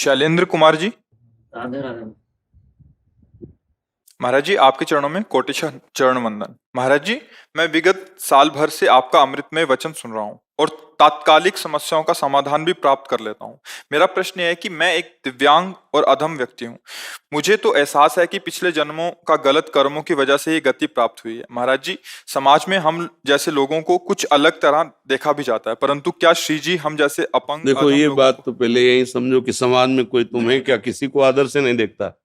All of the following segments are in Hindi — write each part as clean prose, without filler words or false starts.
शैलेंद्र कुमार जी। राधे राधे। महाराज जी, आपके चरणों में कोटिशः चरण वंदन। महाराज जी, मैं विगत साल भर से आपका अमृतमय वचन सुन रहा हूँ और तात्कालिक समस्याओं का समाधान भी प्राप्त कर लेता हूँ। मेरा प्रश्न यह है कि मैं एक दिव्यांग और अधम व्यक्ति हूँ। मुझे तो एहसास है कि पिछले जन्मों का गलत कर्मों की वजह से ये गति प्राप्त हुई है। महाराज जी, समाज में हम जैसे लोगों को कुछ अलग तरह देखा भी जाता है, परंतु क्या श्री जी हम जैसे अपंग देखो, अधम ये लोगों बात को तो पहले यही समझो कि समाज में कोई तुम्हें क्या किसी को आदर से नहीं देखता।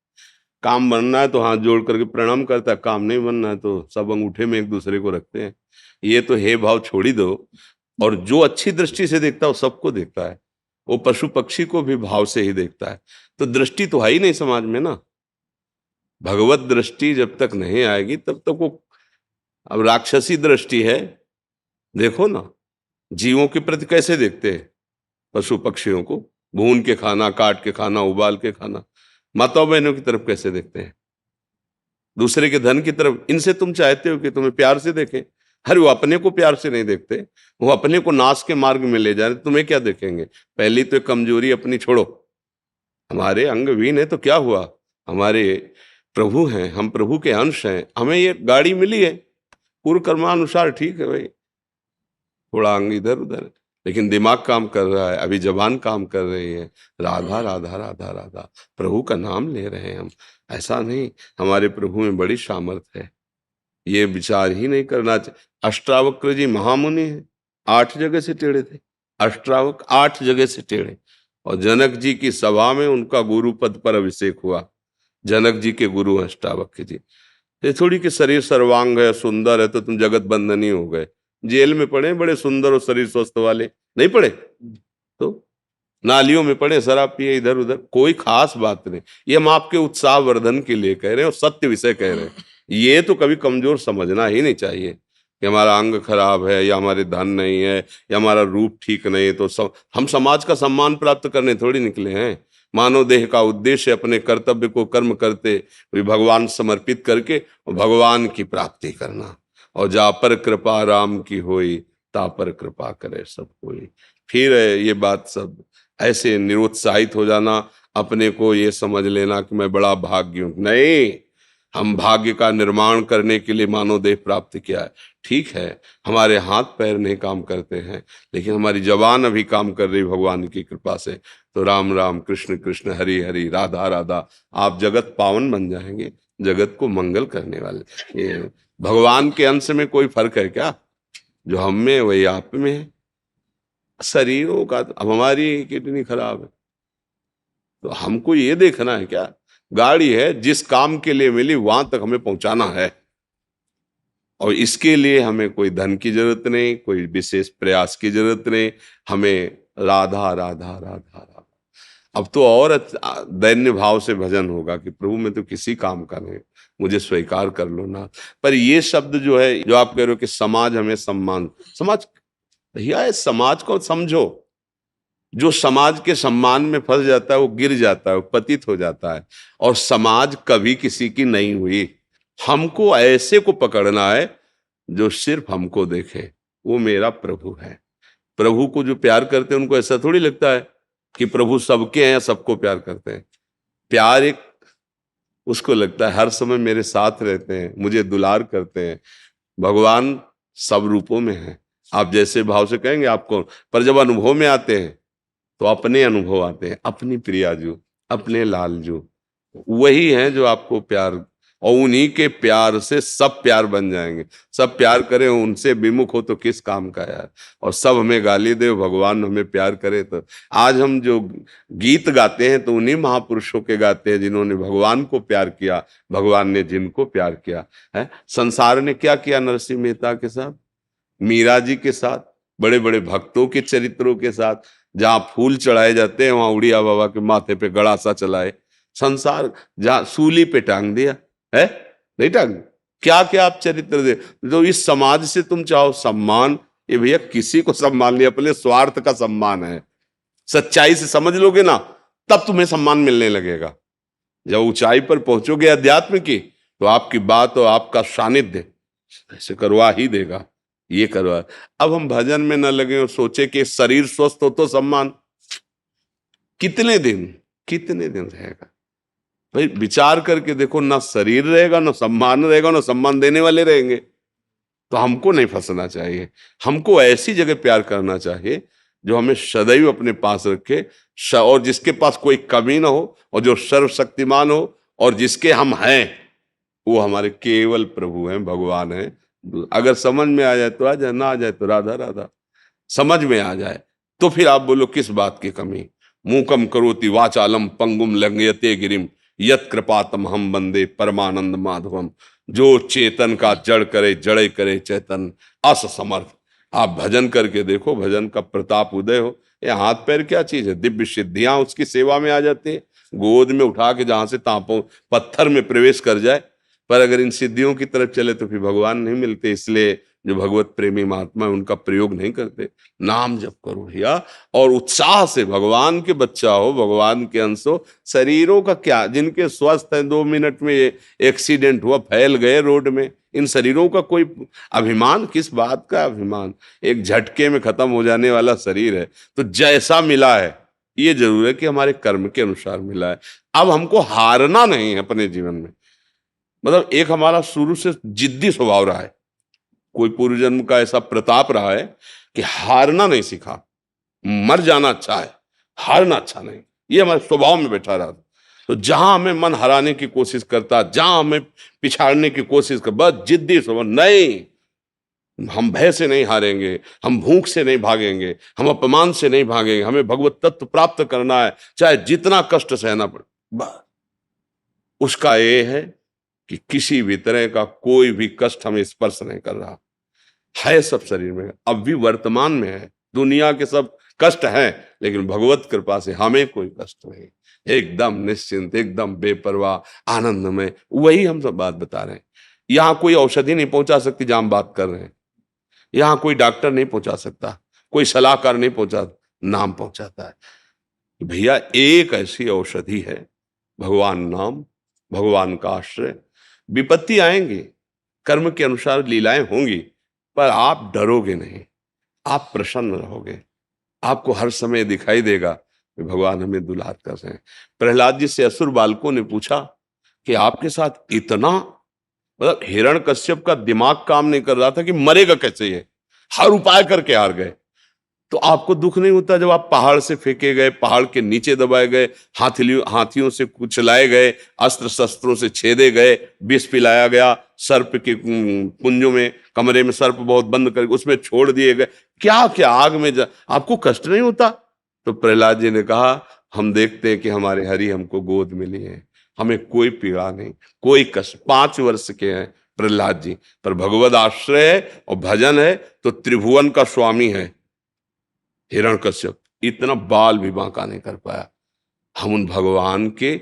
काम बनना है तो हाथ जोड़ करके प्रणाम करता है, काम नहीं बनना है तो सब अंगूठे में एक दूसरे को रखते हैं। ये तो हे भाव छोड़ ही दो। और जो अच्छी दृष्टि से देखता है वो सबको देखता है, वो पशु पक्षी को भी भाव से ही देखता है। तो दृष्टि तो है ही नहीं समाज में ना। भगवत दृष्टि जब तक नहीं आएगी तब तक वो, अब राक्षसी दृष्टि है। देखो ना, जीवों के प्रति कैसे देखते हैं, पशु पक्षियों को भून के खाना, काट के खाना, उबाल के खाना। माताओं बहनों की तरफ कैसे देखते हैं, दूसरे के धन की तरफ। इनसे तुम चाहते हो कि तुम्हें प्यार से देखें। हर वो अपने को प्यार से नहीं देखते, वो अपने को नाश के मार्ग में ले जा रहे, तुम्हें क्या देखेंगे। पहली तो कमजोरी अपनी छोड़ो। हमारे अंगहीन है तो क्या हुआ, हमारे प्रभु हैं, हम प्रभु के अंश हैं। हमें ये गाड़ी मिली है पूर्व कर्मानुसार, ठीक है भाई, थोड़ा अंग इधर उधर, लेकिन दिमाग काम कर रहा है, अभी जबान काम कर रही है। राधा राधा राधा राधा, प्रभु का नाम ले रहे हैं हम। ऐसा नहीं, हमारे प्रभु में बड़ी सामर्थ्य है। ये विचार ही नहीं करना चाहिए। अष्टावक्र जी महामुनि हैं, 8 जगह से टेढ़े थे। अष्टावक 8 जगह से टेढ़े, और जनक जी की सभा में उनका गुरु पद पर अभिषेक हुआ। जनक जी के गुरु अष्टावक्र जी। ये थोड़ी कि शरीर सर्वांग है, सुंदर है तो तुम जगत बंधनी हो गए। जेल में पड़े बड़े सुंदर और शरीर स्वस्थ वाले, नहीं पड़े तो नालियों में पड़े शराब पिए इधर उधर, कोई खास बात नहीं। ये हम आपके उत्साह वर्धन के लिए कह रहे हैं और सत्य विषय कह रहे हैं। ये तो कभी कमजोर समझना ही नहीं चाहिए कि हमारा अंग खराब है या हमारे धन नहीं है या हमारा रूप ठीक नहीं है तो हम समाज का सम्मान प्राप्त करने थोड़ी निकले हैं। मानव देह का उद्देश्य अपने कर्तव्य को कर्म करते हुए भगवान समर्पित करके भगवान की प्राप्ति करना। और जा पर कृपा राम की होई, ता पर कृपा करे सब कोई। फिर ये बात सब ऐसे निरुत्साहित हो जाना, अपने को ये समझ लेना कि मैं बड़ा भाग्य हूं। नहीं, हम भाग्य का निर्माण करने के लिए मानव देह प्राप्त किया है। ठीक है, हमारे हाथ पैर नहीं काम करते हैं, लेकिन हमारी जबान अभी काम कर रही भगवान की कृपा से। तो राम राम, कृष्ण कृष्ण, हरि हरि, राधा राधा, आप जगत पावन बन जाएंगे, जगत को मंगल करने वाले। ये भगवान के अंश में कोई फर्क है क्या, जो हम में वही आप में है। शरीरों का, अब हमारी किडनी खराब है तो हमको ये देखना है क्या, गाड़ी है जिस काम के लिए मिली वहां तक हमें पहुंचाना है, और इसके लिए हमें कोई धन की जरूरत नहीं, कोई विशेष प्रयास की जरूरत नहीं। हमें राधा राधा राधा राधा। अब तो और दैन्य भाव से भजन होगा कि प्रभु मैं तो किसी काम का नहीं, मुझे स्वीकार कर लो ना। पर ये शब्द जो है, जो आप कह रहे हो कि समाज हमें सम्मान, समाज, भैया इस समाज को समझो। जो समाज के सम्मान में फंस जाता है वो गिर जाता है, वो पतित हो जाता है। और समाज कभी किसी की नहीं हुई। हमको ऐसे को पकड़ना है जो सिर्फ हमको देखे, वो मेरा प्रभु है। प्रभु को जो प्यार करते हैं उनको ऐसा थोड़ी लगता है कि प्रभु सबके हैं, सबको प्यार करते हैं। प्यार एक, उसको लगता है हर समय मेरे साथ रहते हैं, मुझे दुलार करते हैं। भगवान सब रूपों में है, आप जैसे भाव से कहेंगे आपको। पर जब अनुभव में आते हैं तो अपने अनुभव आते हैं, अपनी प्रियाजू, अपने लालजू, वही हैं जो आपको प्यार, और उन्हीं के प्यार से सब प्यार बन जाएंगे। सब प्यार करें, उनसे विमुख हो तो किस काम का यार। और सब हमें गाली दे, भगवान हमें प्यार करे। तो आज हम जो गीत गाते हैं तो उन्हीं महापुरुषों के गाते हैं जिन्होंने भगवान को प्यार किया, भगवान ने जिनको प्यार किया है। संसार ने क्या किया नरसिंह मेहता के साथ, मीरा जी के साथ, बड़े बड़े भक्तों के चरित्रों के साथ। जहां फूल चढ़ाए जाते हैं वहां उड़िया बाबा के माथे पे गड़ासा चलाए। संसार जहां सूली पे टांग दिया है, नहीं टांग, क्या क्या आप चरित्र दे। तो इस समाज से तुम चाहो सम्मान, ये भैया किसी को सम्मान नहीं, अपने स्वार्थ का सम्मान है। सच्चाई से समझ लोगे ना, तब तुम्हें सम्मान मिलने लगेगा। जब ऊंचाई पर पहुंचोगे अध्यात्म की, तो आपकी बात और आपका सानिध्य ऐसे करवा ही देगा, ये करवा। अब हम भजन में न लगे और सोचे कि शरीर स्वस्थ हो तो सम्मान। कितने दिन कितने दिन रहेगा? भाई विचार करके देखो, ना शरीर रहेगा, ना सम्मान रहेगा, ना सम्मान देने वाले रहेंगे। तो हमको नहीं फंसना चाहिए। हमको ऐसी जगह प्यार करना चाहिए जो हमें सदैव अपने पास रखे, और जिसके पास कोई कमी ना हो, और जो सर्वशक्तिमान हो, और जिसके हम हैं वो हमारे केवल प्रभु हैं, भगवान हैं। अगर समझ में आ जाए तो आ जाए, ना आ जाए तो राधा राधा। समझ में आ जाए तो फिर आप बोलो किस बात की कमी। मूकम करोति वाचालम पंगुम लंघयते गिरिम यत कृपातम हम वंदे परमानंद माधवम। जो चेतन का जड़ करे, जड़े करे चेतन, अस समर्थ। आप भजन करके देखो, भजन का प्रताप उदय हो। ये हाथ पैर क्या चीज है, दिव्य सिद्धियां उसकी सेवा में आ जाती है। गोद में उठा के जहां से तापों पत्थर में प्रवेश कर जाए। पर अगर इन सिद्धियों की तरफ चले तो फिर भगवान नहीं मिलते। इसलिए जो भगवत प्रेमी महात्मा है उनका प्रयोग नहीं करते। नाम जप करो भैया, और उत्साह से। भगवान के बच्चा हो, भगवान के अंश हो। शरीरों का क्या, जिनके स्वस्थ हैं 2 मिनट में एक्सीडेंट हुआ, फैल गए रोड में, इन शरीरों का कोई अभिमान? किस बात का अभिमान? एक झटके में खत्म हो जाने वाला शरीर है। तो जैसा मिला है, ये जरूर है कि हमारे कर्म के अनुसार मिला है। अब हमको हारना नहीं है अपने जीवन में। मतलब एक हमारा शुरू से जिद्दी स्वभाव रहा है, कोई पूर्व जन्म का ऐसा प्रताप रहा है कि हारना नहीं सीखा। मर जाना अच्छा है, हारना अच्छा नहीं। ये हमारे स्वभाव में बैठा रहा। तो जहां हमें मन हराने की कोशिश करता, जहां हमें पिछाड़ने की कोशिश कर, बस जिद्दी स्वभाव। नहीं, हम भय से नहीं हारेंगे, हम भूख से नहीं भागेंगे, हम अपमान से नहीं भागेंगे। हमें भगवत तत्व प्राप्त करना है, चाहे जितना कष्ट सहना पड़े। बस उसका ये है कि किसी भी तरह का कोई भी कष्ट हमें स्पर्श नहीं कर रहा है। सब शरीर में अब भी वर्तमान में है। दुनिया के सब कष्ट हैं, लेकिन भगवत कृपा से हमें कोई कष्ट नहीं। एकदम निश्चिंत, एकदम बेपरवाह, आनंद में। वही हम सब बात बता रहे हैं। यहाँ कोई औषधि नहीं पहुंचा सकती जहां हम बात कर रहे हैं। यहाँ कोई डॉक्टर नहीं पहुंचा सकता, कोई सलाहकार नहीं पहुंचा, नाम पहुंचाता है। भैया एक ऐसी औषधि है, भगवान नाम, भगवान का आश्रय। विपत्ति आएंगी, कर्म के अनुसार लीलाएं होंगी, पर आप डरोगे नहीं, आप प्रसन्न रहोगे। आपको हर समय दिखाई देगा कि भगवान हमें दुलार कर रहे हैं। प्रहलाद जी से असुर बालकों ने पूछा कि आपके साथ इतना, मतलब हिरण्यकश्यप का दिमाग काम नहीं कर रहा था कि मरेगा कैसे ये, हर उपाय करके हार गए। तो आपको दुख नहीं होता जब आप पहाड़ से फेंके गए, पहाड़ के नीचे दबाए गए, हाथियों से कुचलाए गए, अस्त्र शस्त्रों से छेदे गए, विष पिलाया गया, सर्प के कुंजों में, कमरे में सर्प बहुत बंद करके उसमें छोड़ दिए गए, क्या क्या आग में आपको कष्ट नहीं होता? तो प्रहलाद जी ने कहा, हम देखते हैं कि हमारे हरि हमको गोद में लिए हैं, हमें कोई पीड़ा नहीं, कोई कष्ट। 5 वर्ष के हैं प्रहलाद जी, पर भगवद आश्रय है और भजन है तो त्रिभुवन का स्वामी है। हिरण्यकश्यप इतना बाल भी बांका नहीं कर पाया। हम उन भगवान के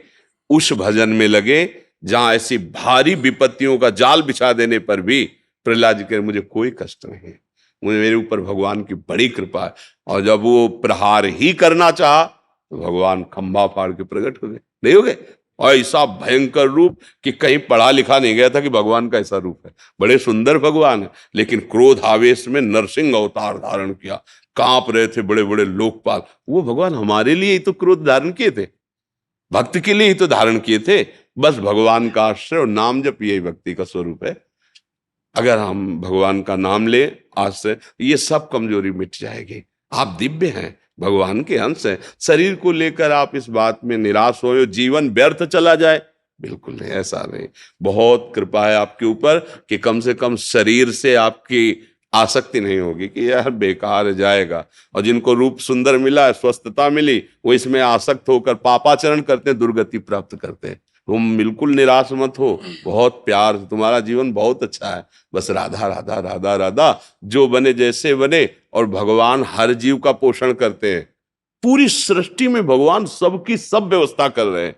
उस भजन में लगे जहां ऐसी भारी विपत्तियों का जाल बिछा देने पर भी प्रहलाद जी कहे, मुझे कोई कष्ट नहीं है, मुझे मेरे ऊपर भगवान की बड़ी कृपा है। और जब वो प्रहार ही करना चाहा तो भगवान खंभा फाड़ के प्रकट हो गए। नहीं हो गए? और ऐसा भयंकर रूप कि कहीं पढ़ा लिखा नहीं गया था कि भगवान का ऐसा रूप है। बड़े सुंदर भगवान है, लेकिन क्रोध आवेश में नरसिंह अवतार धारण किया। कांप रहे थे बड़े बड़े लोकपाल। वो भगवान हमारे लिए ही तो क्रोध धारण किए थे, भक्त के लिए ही तो धारण किए थे। बस भगवान का आश्रय और नाम जप, यही भक्ति का स्वरूप है। अगर हम भगवान का नाम ले आज से, ये सब कमजोरी मिट जाएगी। आप दिव्य हैं, भगवान के अंश हैं। शरीर को लेकर आप इस बात में निराश हो, जीवन व्यर्थ चला जाए, बिल्कुल नहीं, ऐसा नहीं। बहुत कृपा है आपके ऊपर कि कम से कम शरीर से आपकी आसक्ति नहीं होगी कि यह बेकार जाएगा। और जिनको रूप सुंदर मिला, स्वस्थता मिली, वो इसमें आसक्त होकर पापाचरण करते हैं, दुर्गति प्राप्त करते हैं। तुम बिल्कुल निराश मत हो, बहुत प्यार, तुम्हारा जीवन बहुत अच्छा है। बस राधा राधा राधा राधा, जो बने जैसे बने। और भगवान हर जीव का पोषण करते हैं। पूरी सृष्टि में भगवान सबकी सब व्यवस्था कर रहे हैं।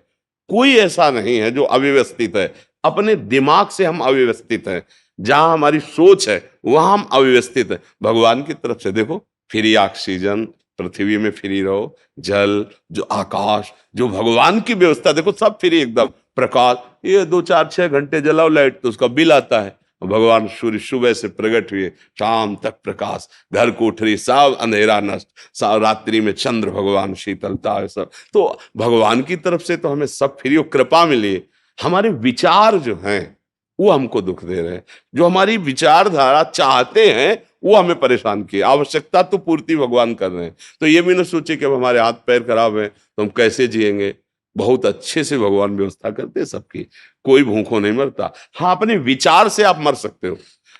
कोई ऐसा नहीं है जो अव्यवस्थित है। अपने दिमाग से हम अव्यवस्थित हैं, जहां हमारी सोच है वहां हम अव्यवस्थित है। भगवान की तरफ से देखो, फ्री ऑक्सीजन, पृथ्वी में फ्री रहो, जल, जो आकाश, जो भगवान की व्यवस्था देखो, सब फ्री एकदम। प्रकाश, ये 2 4 6 घंटे जलाओ लाइट तो उसका बिल आता है। भगवान सूर्य सुबह से प्रकट हुए, शाम तक प्रकाश, घर कोठरी सब अंधेरा नष्ट, रात्रि में चंद्र भगवान शीतलता, सब तो भगवान की तरफ से तो हमें सब फ्री और कृपा मिली। हमारे विचार जो हैं वो हमको दुख दे रहे हैं, जो हमारी विचारधारा चाहते हैं वो हमें परेशान किए। आवश्यकता तो पूर्ति भगवान कर रहे हैं, तो ये भी ना सोचे कि अब हमारे हाथ पैर खराब है तो हम कैसे जिएंगे। बहुत अच्छे से भगवान व्यवस्था करते हैं सबकी, कोई भूखों नहीं मरता। हाँ, अपने विचार से आप मर सकते हो।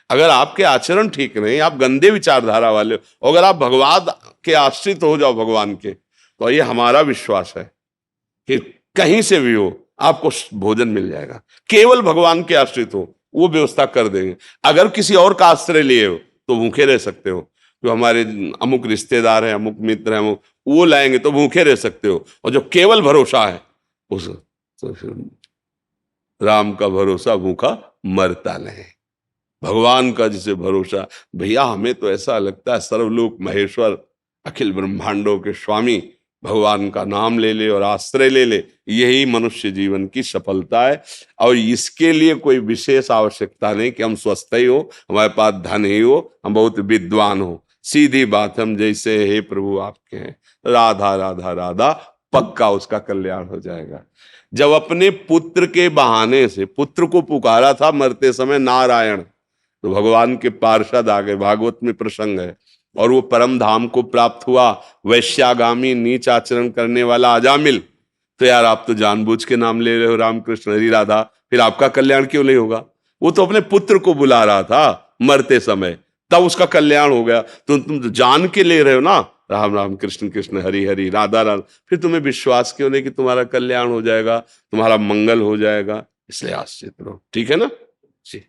अगर आपके आचरण ठीक नहीं, आप गंदे विचारधारा वाले हो, अगर आप भगवान के आश्रित हो जाओ भगवान के, तो ये हमारा विश्वास है कि कहीं से भी हो आपको भोजन मिल जाएगा। केवल भगवान के आश्रित हो, वो व्यवस्था कर देंगे। अगर किसी और का आश्रय लिए हो तो भूखे रह सकते हो। जो हमारे अमुक रिश्तेदार हैं, अमुक मित्र हैं, अमुक वो लाएंगे तो भूखे रह सकते हो। और जो केवल भरोसा है उस तो राम का भरोसा भूखा मरता नहीं। भगवान का जिसे भरोसा, भैया हमें तो ऐसा लगता है सर्वलोक महेश्वर, अखिल ब्रह्मांडों के स्वामी भगवान का नाम ले ले और आश्रय ले ले, यही मनुष्य जीवन की सफलता है। और इसके लिए कोई विशेष आवश्यकता नहीं कि हम स्वस्थ ही हो, हमारे पास धन ही हो, हम बहुत विद्वान हो। सीधी बात, हम जैसे हे प्रभु आपके हैं, राधा राधा राधा, पक्का उसका कल्याण हो जाएगा। जब अपने पुत्र के बहाने से पुत्र को पुकारा था मरते समय नारायण, तो भगवान के पार्षद आ गए, भागवत में प्रसंग है, और वो परम धाम को प्राप्त हुआ। वैश्यागामी नीच आचरण करने वाला अजामिल, तो यार आप तो जानबूझ के नाम ले रहे हो रामकृष्ण हरि राधा, फिर आपका कल्याण क्यों नहीं होगा? वो तो अपने पुत्र को बुला रहा था मरते समय, तब उसका कल्याण हो गया। तो तुम तो जान के ले रहे हो ना, राम राम कृष्ण कृष्ण हरि हरि राधा राधा, फिर तुम्हें विश्वास क्यों नहीं कि तुम्हारा कल्याण हो जाएगा, तुम्हारा मंगल हो जाएगा? इसलिए आश्रित रहो, ठीक है ना जी।